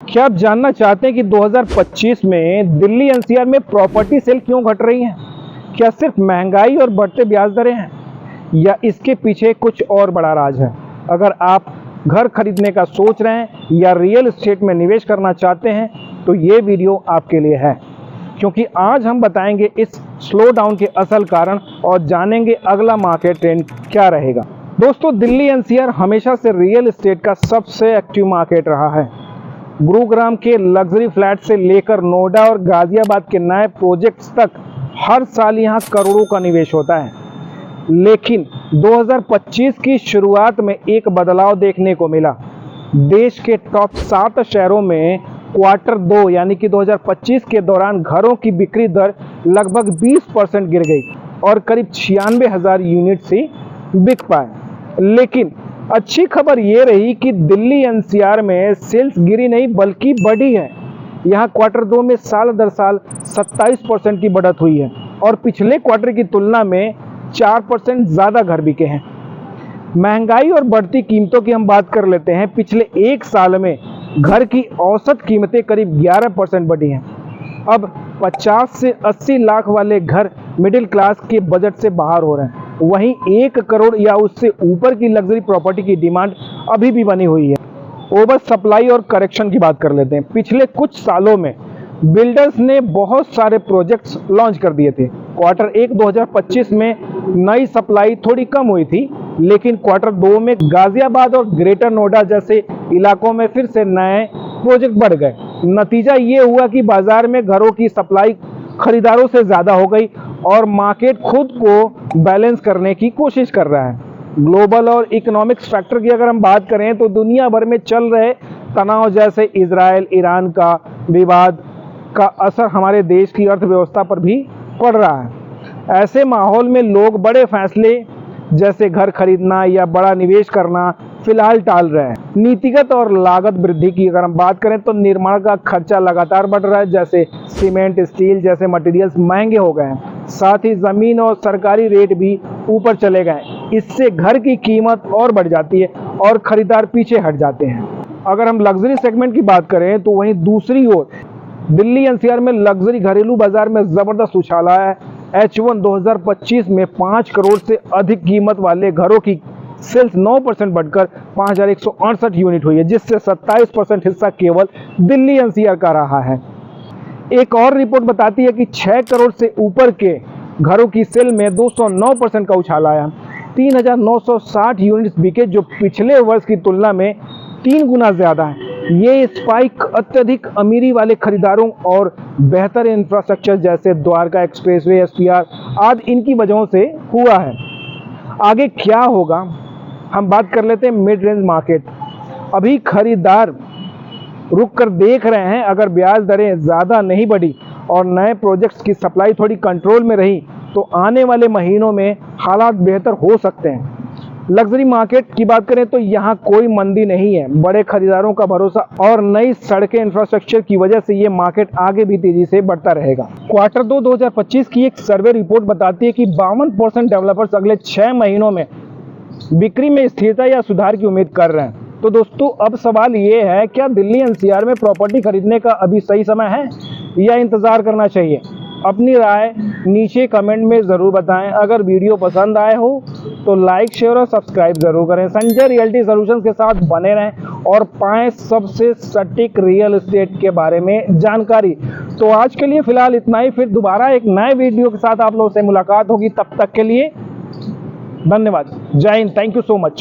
क्या आप जानना चाहते हैं कि 2025 में दिल्ली एनसीआर में प्रॉपर्टी सेल क्यों घट रही हैं? क्या सिर्फ महंगाई और बढ़ते ब्याज दरें हैं या इसके पीछे कुछ और बड़ा राज है? अगर आप घर खरीदने का सोच रहे हैं या रियल एस्टेट में निवेश करना चाहते हैं तो ये वीडियो आपके लिए है, क्योंकि आज हम बताएंगे इस स्लो डाउन के असल कारण और जानेंगे अगला मार्केट ट्रेंड क्या रहेगा। दोस्तों, दिल्ली एनसीआर हमेशा से रियल एस्टेट का सबसे एक्टिव मार्केट रहा है। गुरुग्राम के लग्जरी फ्लैट से लेकर नोएडा और गाजियाबाद के नए प्रोजेक्ट्स तक हर साल यहां करोड़ों का निवेश होता है। लेकिन 2025 की शुरुआत में एक बदलाव देखने को मिला। देश के टॉप 7 शहरों में क्वार्टर 2 यानी कि 2025 के दौरान घरों की बिक्री दर लगभग 20% गिर गई और करीब 96,000 यूनिट ही बिक पाए। लेकिन अच्छी खबर ये रही कि दिल्ली एनसीआर में सेल्स गिरी नहीं बल्कि बढ़ी है। यहाँ क्वार्टर 2 में साल दर साल 27% की बढ़त हुई है और पिछले क्वार्टर की तुलना में 4% ज़्यादा घर बिके हैं। महंगाई और बढ़ती कीमतों की हम बात कर लेते हैं। पिछले एक साल में घर की औसत कीमतें करीब 11% बढ़ी हैं। अब 50 से 80 लाख वाले घर मिडिल क्लास के बजट से बाहर हो रहे हैं। वहीं 1 करोड़ या उससे ऊपर की लग्जरी प्रॉपर्टी की डिमांड अभी भी बनी हुई है। ओवर सप्लाई और करेक्शन की बात कर लेते हैं। पिछले कुछ सालों में बिल्डर्स ने बहुत सारे प्रोजेक्ट्स लॉन्च कर दिए थे। क्वार्टर 1 2025 में नई सप्लाई थोड़ी कम हुई थी, लेकिन क्वार्टर 2 में गाजियाबाद और ग्रेटर नोएडा जैसे इलाकों में फिर से नए प्रोजेक्ट बढ़ गए। नतीजा ये हुआ कि बाजार में घरों की सप्लाई खरीदारों से ज़्यादा हो गई और मार्केट खुद को बैलेंस करने की कोशिश कर रहा है। ग्लोबल और इकोनॉमिक्स फैक्टर की अगर हम बात करें तो दुनिया भर में चल रहे तनाव जैसे इजराइल ईरान का विवाद का असर हमारे देश की अर्थव्यवस्था पर भी पड़ रहा है। ऐसे माहौल में लोग बड़े फैसले जैसे घर खरीदना या बड़ा निवेश करना फिलहाल टाल रहे हैं। नीतिगत और लागत वृद्धि की अगर हम बात करें तो निर्माण का खर्चा लगातार बढ़ रहा है, जैसे सीमेंट स्टील जैसे मटेरियल्स महंगे हो गए हैं। साथ ही ज़मीन और सरकारी रेट भी ऊपर चले गए। इससे घर की कीमत और बढ़ जाती है और खरीदार पीछे हट जाते हैं। अगर हम लग्जरी सेगमेंट की बात करें तो वहीं दूसरी ओर दिल्ली एनसीआर में लग्जरी घरेलू बाजार में ज़बरदस्त उछाल आया है। H1 2025 में 5 करोड़ से अधिक कीमत वाले घरों की सेल्स 9% बढ़कर 5,168 यूनिट हुई है, जिससे 27% हिस्सा केवल दिल्ली एनसीआर का रहा है। एक और रिपोर्ट बताती है कि 6 करोड़ से ऊपर के घरों की सेल में 209% का उछाल आया। 3,960 यूनिट्स बिके, जो पिछले वर्ष की तुलना में 3 गुना ज़्यादा है। ये स्पाइक अत्यधिक अमीरी वाले खरीदारों और बेहतर इंफ्रास्ट्रक्चर जैसे द्वारका एक्सप्रेसवे, SPR आदि इनकी वजहों से हुआ है। आगे क्या होगा, हम बात कर लेते हैं मिड रेंज मार्केट। अभी खरीदार रुक कर देख रहे हैं। अगर ब्याज दरें ज़्यादा नहीं बढ़ी और नए प्रोजेक्ट्स की सप्लाई थोड़ी कंट्रोल में रही तो आने वाले महीनों में हालात बेहतर हो सकते हैं। लग्जरी मार्केट की बात करें तो यहाँ कोई मंदी नहीं है। बड़े खरीदारों का भरोसा और नई सड़कें इंफ्रास्ट्रक्चर की वजह से ये मार्केट आगे भी तेजी से बढ़ता रहेगा। क्वार्टर 2 2025 की एक सर्वे रिपोर्ट बताती है कि 52% डेवलपर्स अगले 6 महीनों में बिक्री में स्थिरता या सुधार की उम्मीद कर रहे हैं। तो दोस्तों, अब सवाल ये है, क्या दिल्ली एनसीआर में प्रॉपर्टी खरीदने का अभी सही समय है या इंतज़ार करना चाहिए? अपनी राय नीचे कमेंट में ज़रूर बताएं। अगर वीडियो पसंद आए हो तो लाइक, शेयर और सब्सक्राइब ज़रूर करें। संजय रियल्टी सॉल्यूशंस के साथ बने रहें और पाएं सबसे सटीक रियल एस्टेट के बारे में जानकारी। तो आज के लिए फ़िलहाल इतना ही। फिर दोबारा एक नए वीडियो के साथ आप लोगों से मुलाकात होगी। तब तक के लिए धन्यवाद। जय Hind. Thank you so much.